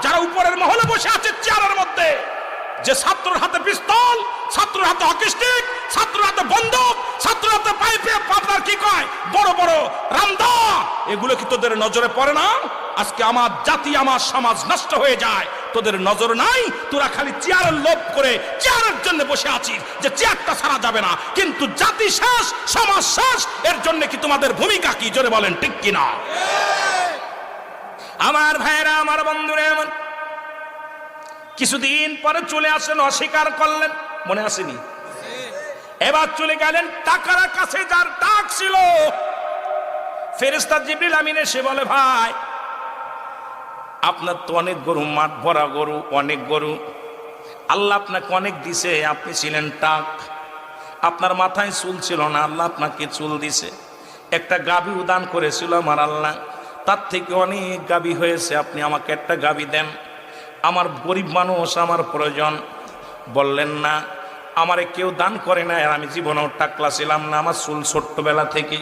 যারা উপরের মহলে বসে আছে চেয়ারের মধ্যে, যে ছাত্রের হাতে পিস্তল, ছাত্রের হাতে হকি স্টিক, ছাত্রের হাতে বন্দুক, ছাত্রের হাতে পাইপে আপনার কি কয় বড় বড় রামদা, এগুলো কি তোদের নজরে পড়ে না? আজকে আমার জাতি, আমার সমাজ নষ্ট হয়ে যায়, তোদের নজর নাই। তোরা খালি চেয়ারের লোভ করে চেয়ারের জন্য বসে আছিস, যে চেয়ারটা ছাড়া যাবে না, কিন্তু জাতি শেষ, সমাজ শেষ। এর জন্য কি তোমাদের ভূমিকা কি? জোরে বলেন ঠিক কিনা? আমার ভাইয়েরা, আমার বন্ধুরা, কিছুদিন পরে চলে আসেন, অস্বীকার করলেন, মনে আসেনি? এবার চলে গেলেন টাকার কাছে, যার টাক ছিল। ফেরেশতা জিবরিল আমিন এসে বলে, ভাই আপনার তো অনেক গরু, মাঠ ভরা গরু, অনেক গরু, আল্লাহ আপনাকে অনেক দিছে, আপনি ছিলেন টাক, আপনার মাথায় চুল ছিল না, আল্লাহ আপনাকে চুল দিছে। একটা গাভী উদান করেছিল আমার আল্লাহ, তার থেকে অনেক গাভী হয়েছে, আপনি আমাকে একটা গাভী দেন, আমার গরিব মানুষ, আমার প্রয়োজন। বললেন না, আমারে কেউ দান করে না, আর আমি জীবনেও টাকলা ছিলাম না, আমার চুল ছোট্টবেলা থেকে।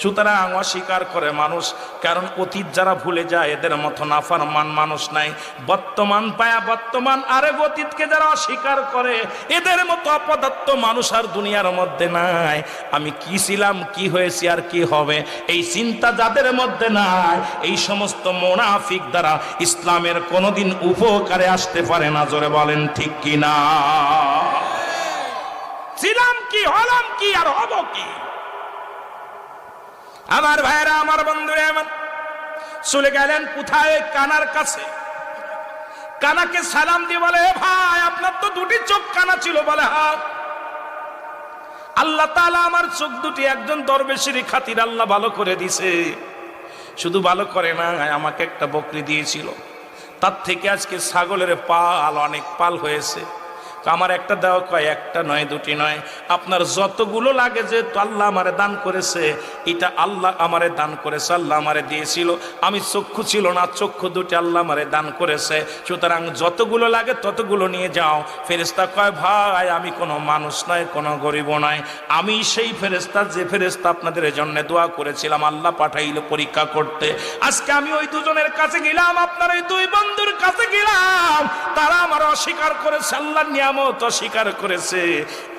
সুতরাং অস্বীকার করে মানুষ, কারণ অতীত যারা ভুলে যায় এদের মতো নাফরমান মানুষ নাই। বর্তমান পায়া বর্তমান, আরে অতীতকে যারা অস্বীকার করে এদের মতো অপদার্থ মানুষ আর দুনিয়ার মধ্যে নাই। আমি কি ছিলাম, কি হয়েছি, আর কি হবে, এই চিন্তা যাদের মধ্যে নাই, এই সমস্ত মুনাফিক দ্বারা ইসলামের কোনোদিন উপকারে আসতে পারে না। জোরে বলেন ঠিক কি না? ছিলাম কি, হলাম কি, আর হব কি? আমার ভাইরা, আমার বন্ধুরা, আমার চলে গেলেন কোথায়? কানার কাছে। কানাকে সালাম দিয়ে বলে, ভাই আপনার তো দুটি চোখ কানা ছিল। বলে, হ্যাঁ, আল্লাহ তাআলা আমার চোখ দুটি একজন দরবেশের খাতির আল্লাহ ভালো করে দিছে। শুধু ভালো করে না, আমাকে একটা বকরি দিয়েছিল, তার থেকে আজকে ছাগলের পাল, অনেক পাল হয়েছে। আমার একটা দেওয়া, কয় একটা নয়, দুটি নয়, আপনার যতগুলো লাগে, যে আল্লাহ আমারে দান করেছে, এটা আল্লাহ আমারে দান করেছে, আল্লাহ আমারে দিয়েছিল। আমি চক্ষু ছিল না, চক্ষু দুটি আল্লাহ আমারে দান করেছে, সুতরাং যতগুলো লাগে ততগুলো নিয়ে যাও। ফেরেশতা কয়, ভাই আমি কোনো মানুষ নয়, কোনো গরিব নয়, আমি সেই ফেরেশতা যে ফেরেশতা আপনাদের জন্য দোয়া করেছিলাম, আল্লাহ পাঠাইল পরীক্ষা করতে। আজকে আমি ওই দুজনের কাছে গেলাম, আপনার ওই দুই বন্ধুর কাছে গেলাম, তারা আমার অস্বীকার করেছে, আল্লাহর নিয়ামত অস্বীকার করেছে।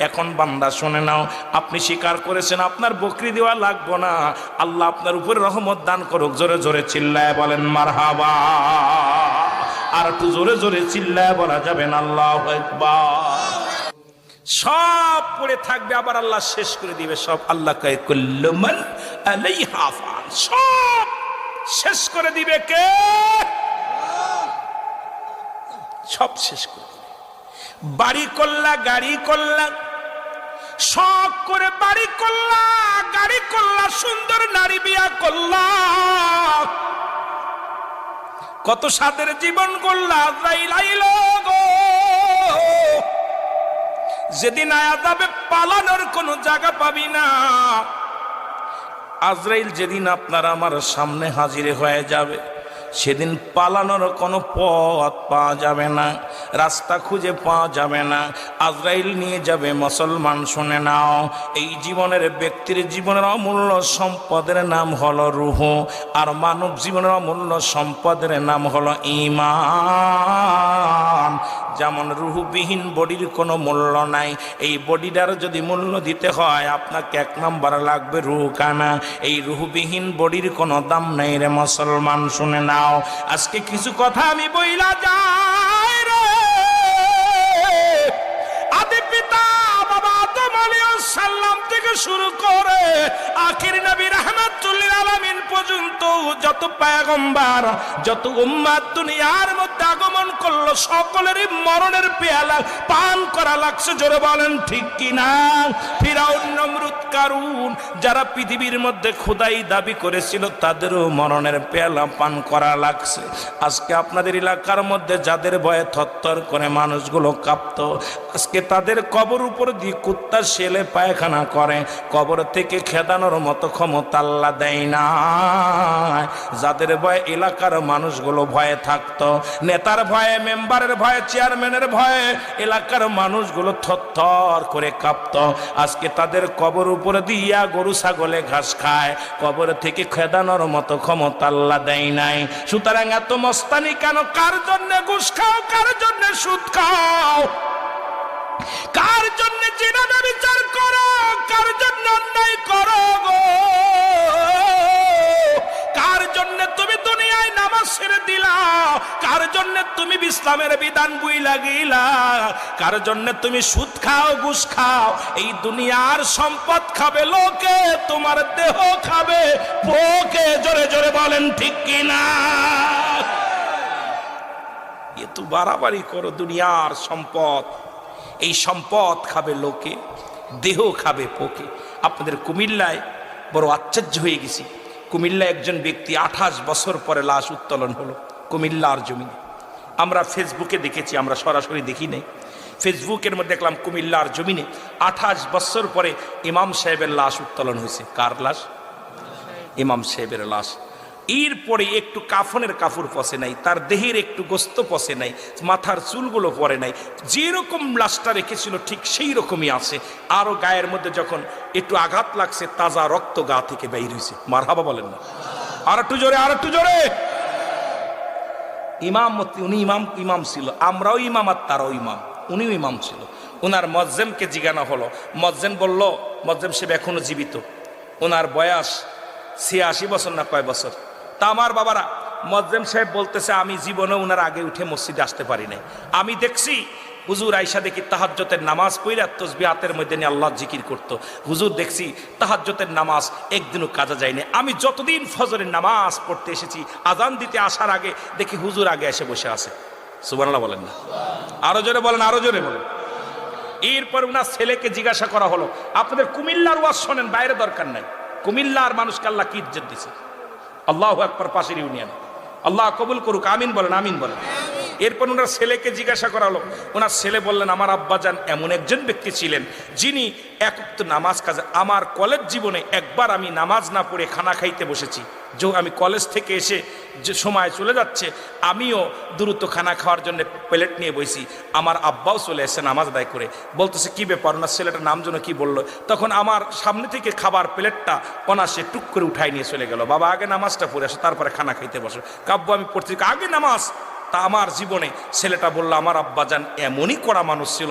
এখন বান্দা শুনে নাও, আপনি স্বীকার করেছেন, আপনার বকরি দেওয়া লাগবে না, আল্লাহ আপনার উপরে রহমত দান করুক। জোরে জোরে চিল্লায় বলেন মারহাবা। আর একটু জোরে জোরে চিল্লায় বলা যাবে না আল্লাহু আকবার। সব পড়ে থাকবে, আবার আল্লাহ শেষ করে দিবে সব। আল্লাহ কয় কুল্লু মান আলাইহা ফান, সব শেষ করে দিবে কে? সব শেষ করে দিবে। বাড়ি করলা, গাড়ি করলা, শখ করে বাড়ি করলা, গাড়ি করলা, সুন্দর নারী বিয়া করলা, কত সাদের জীবন করলা। আজরাইল আইলো গো, যেদিন আয়া যাবে পালানোর কোনো জায়গা পাবি না। আজরাইল যেদিন আপনার আমার সামনে হাজির হয়ে যাবে, সেদিন পালানোর কোনো পথ পাওয়া যাবে না, রাস্তা খুঁজে পাওয়া যাবে না। আজরাইল নিয়ে যাবে, মুসলমান শুনে নাও, এই জীবনের ব্যক্তির জীবনের অমূল্য সম্পদের নাম হলো রূহ, আর মানব জীবনের অমূল্য সম্পদের নাম হলো ঈমান। যেমন রূহবিহীন বডির কোনো মূল্য নাই, এই বডিটার যদি মূল্য দিতে হয় আপনাকে এক নাম্বার লাগবে রূহ কানা। এই রূহবিহীন বডির কোনো দাম নাই রে মুসলমান শুনে না। আজকে কিছু কথা আমি বইলা যাই রে, আদি পিতা বাবা আদম আলাইহিস সালাম থেকে শুরু করে আখির নবী রাহমাতুল লিল আলামিন পর্যন্ত যত পয়গম্বর, যত উম্মত দুনিয়ার মধ্যে আগমন করলো, সকলেরই মরণের পেয়ালা পান করা লাগছে। জোরে বলেন ঠিক কি না? ফিরাউন, নমরুদ, কারুন, যারা পৃথিবীর মধ্যে খোদাই দাবি করেছিল, তাদেরও মরণের পেয়ালা পান করা লাগছে। আজকে আপনাদের এলাকার মধ্যে যাদের ভয়ে থরথর করে মানুষগুলো কাঁপতো, আজকে তাদের কবর উপর দিয়ে কুত্তা শেলে পায়খানা করে, কবর থেকে খেদানোর মতো ক্ষমতা আল্লাহ দেয় না। যাদের ভয়ে এলাকার মানুষগুলো ভয়ে থাকতো, নেতার ভয়ে, মেম্বারের ভয়ে, চেয়ারম্যানের ভয়ে এলাকার মানুষগুলো থরথর করে কাঁপতো, আজকে তাদের কবর উপরে দিয়া গরু ছাগলে ঘাস খায়, কবর থেকে খেদানোর মতো ক্ষমতা আল্লাহ দেয় নাই। সুতরাং এত মস্তানি কেন? কার জন্য ঘুষ খাও, কার জন্য সুদ খাও, কার জন্য জিনা বিচার করো, কার জন্য অন্যায় করো গো, কার জন্য তুমি দুনিয়ায় নামাজ ছেড়ে দিলা, কার জন্য তুমি ইসলামের বিধান বুইলা গিলা, কার জন্য তুমি সুদ খাও, ঘুষ খাও? এই দুনিয়ার সম্পদ খাবে লোকে, তোমার দেহ খাবে পোকে। জোরে জোরে বলেন ঠিক কিনা? একটু বাড়াবাড়ি করো, দুনিয়ার সম্পদ, এই সম্পদ খাবে লোকে, দেহ খাবে পোকে। আপনাদের কুমিল্লায় বড় আশ্চর্য হয়ে গেছি, কুমিল্লায় একজন ব্যক্তি 28 বছর পরে লাশ উত্তোলন হলো কুমিল্লার জমিনে। আমরা ফেসবুকে দেখেছি, আমরা সরাসরি দেখি নাই। ফেসবুকের মধ্যে দেখলাম কুমিল্লার জমিনে 28 বছর পরে ইমাম সাহেবের লাশ উত্তোলন হয়েছে। কার লাশ? ইমাম সাহেবের লাশ। এরপরে একটু কাফনের কাপড় পচে নাই, তার দেহের একটু গোস্ত পচে নাই, মাথার চুলগুলো পরে নাই, যেরকম লাশটা রেখেছিল ঠিক সেই রকমই আছে। আরো গায়ের মধ্যে যখন একটু আঘাত লাগছে, তাজা রক্ত গা থেকে বের হয়েছে। মারহাবা বলেন না? আর একটু জোরে, আর একটু জোরে। ইমামতি, উনি ইমাম ছিল, আমরাও ইমাম আর তারাও ইমাম, উনিও ইমাম ছিল। ওনার মজ্জেমকে জিজ্ঞাসা হলো, মজ্জেম বলল, মজ্জেম সাহেব এখনো জীবিত, ওনার বয়স 86 বছর না কয় বছর। তা আমার বাবারা, মজ্জেম সাহেব বলতেছে আমি জীবনে ওনার আগে উঠে মসজিদে আসতে পারি নাই। আমি দেখছি হুজুর আইসা দেখি তাহাজ্জুদের নামাজ পড়া তসবিহ হাতের মধ্যে নিয়ে আল্লাহ জিকির করতো। হুজুর দেখছি তাহাজ্জুদের নামাজ একদিনও কাজা যায়নি। আমি যতদিন ফজরের নামাজ পড়তে এসেছি, আজান দিতে আসার আগে দেখি হুজুর আগে এসে বসে আছে। সুবহানাল্লাহ বলেন না? আরো জোরে বলেন, আরো জোরে বলেন। এরপর ওনার ছেলেকে জিজ্ঞাসা করা হলো, আপনাদের কুমিল্লার ওয়াজ শোনেন, বাইরে দরকার নাই, কুমিল্লার মানুষকে আল্লাহ কি ইজ্জত দিছে। আল্লাহু আকবার, পাশের ইউনিয়ন। আল্লাহ কবুল করুক, আমিন বলেন, আমিন বলেন। এরপর ওনার ছেলেকে জিজ্ঞাসা করা হলো, ওনার ছেলে বললেন আমার আব্বাজান এমন একজন ব্যক্তি ছিলেন যিনি এক ওয়াক্ত নামাজ কাজে, আমার কলেজ জীবনে একবার আমি নামাজ না পড়ে খানা খাইতে বসেছি, যে আমি কলেজ থেকে এসে যে সময় চলে যাচ্ছে, আমিও দ্রুত খানা খাওয়ার জন্য প্লেট নিয়ে বসি, আমার আব্বাও চলে এসে নামাজ আদায় করে। বলতেছে কি ব্যাপার, ওনার ছেলেটার নাম যেন কি বললো, তখন আমার সামনে থেকে খাবার প্লেটটা অনাসে টুক করে উঠাই নিয়ে চলে গেল। বাবা আগে নামাজটা পড়ে আসো, তারপরে খানা খাইতে বসো। কাব্য আমি পড়ছি আগে নামাজ। তা আমার জীবনে ছেলেটা বললো আমার আব্বাজান এমনই কড়া মানুষ ছিল,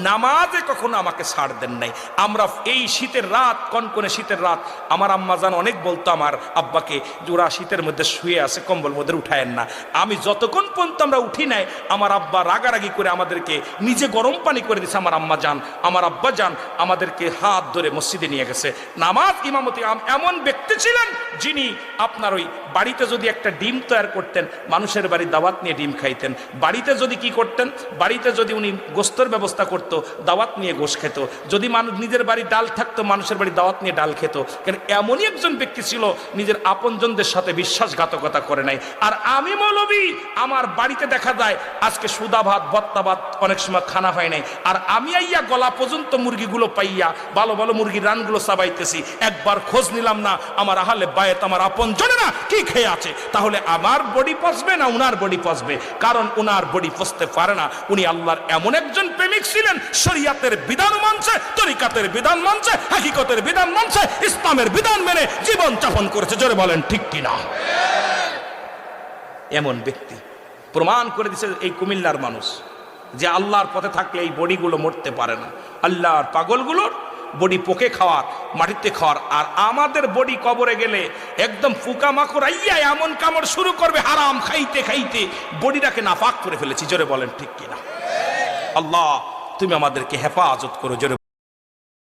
নামাজে কখনো আমাকে ছাড় দেন নাই। আমরা এই শীতের রাত, কনকনে শীতের রাত, আমার আম্মাজান অনেক বলতো আমার আব্বাকে, জোড়া শীতের মধ্যে শুয়ে আছে, কম্বল মধ্যে উঠায়েন না। আমি যতক্ষণ পর্যন্ত আমরা উঠি নাই, আমার আব্বা রাগারাগি করে আমাদেরকে নিজে গরম পানি করে দিছে। আমার আম্মা যান, আমার আব্বা যান আমাদেরকে হাত ধরে মসজিদে নিয়ে গেছে। নামাজ ইমামতি এমন ব্যক্তি ছিলেন যিনি আপনার ওই বাড়িতে যদি একটা ডিম তৈরি করতেন, মানুষের বাড়ি দাওয়াত নিয়ে ডিম খাইতেন। বাড়িতে যদি কি করতেন, বাড়িতে যদি উনি গোস্তের ব্যবস্থা করতো, দাওয়াত নিয়ে গোশ খেত। যদি মানুষ নিজের বাড়ি ডাল থাকতো, মানুষের বাড়ি দাওয়াত নিয়ে ডাল খেত। কারণ এমনই একজন ব্যক্তি ছিল, নিজের আপনজনদের সাথে বিশ্বাসঘাতকতা করে নাই। আর আমি মৌলবী, আমার বাড়িতে দেখা যায় আজকে সুদা ভাত, ভত্তা ভাত অনেক সময় খানা হয় নাই, আর আমি আইয়া গলা পর্যন্ত মুরগিগুলো পাইয়া ভালো ভালো মুরগির রানগুলো চাবাইতেছি, একবার খোঁজ নিলাম না আমার আহলে বায়েত, আমার আপনজনেরা কি খেয়ে আছে। তাহলে আমার বডি পচবে না উনার বডি পচবে? কারণ উনার বডি পচতে পারে না। উনি আল্লাহর এমন একজন প্রেমিক ছিলেন, শরীয়তের বিধান মানছে, তরিকাতের বিধান মানছে, হাকিকতের বিধান মানছে, ইসলামের বিধান মেনে জীবন যাপন করেছে। জোরে বলেন ঠিক কিনা? এমন ব্যক্তি প্রমাণ করে দিছে এই কুমিল্লার মানুষ যে আল্লাহর পথে থাকলে এই বডিগুলো মরতে পারে না। আল্লাহর পাগলগুলোর বডি পোকে খাওয়ার, মাটিতে খাওয়ার, আর আমাদের বডি কবরে গেলে একদম ফুকা মাকড় আইয়া এমন কামড় শুরু করবে, হারাম খাইতে খাইতে বডিটাকে নাপাক করে ফেলেছি। জোরে বলেন ঠিক কিনা? আল্লাহ তুমি আমাদেরকে হেফাজত করো। জোরে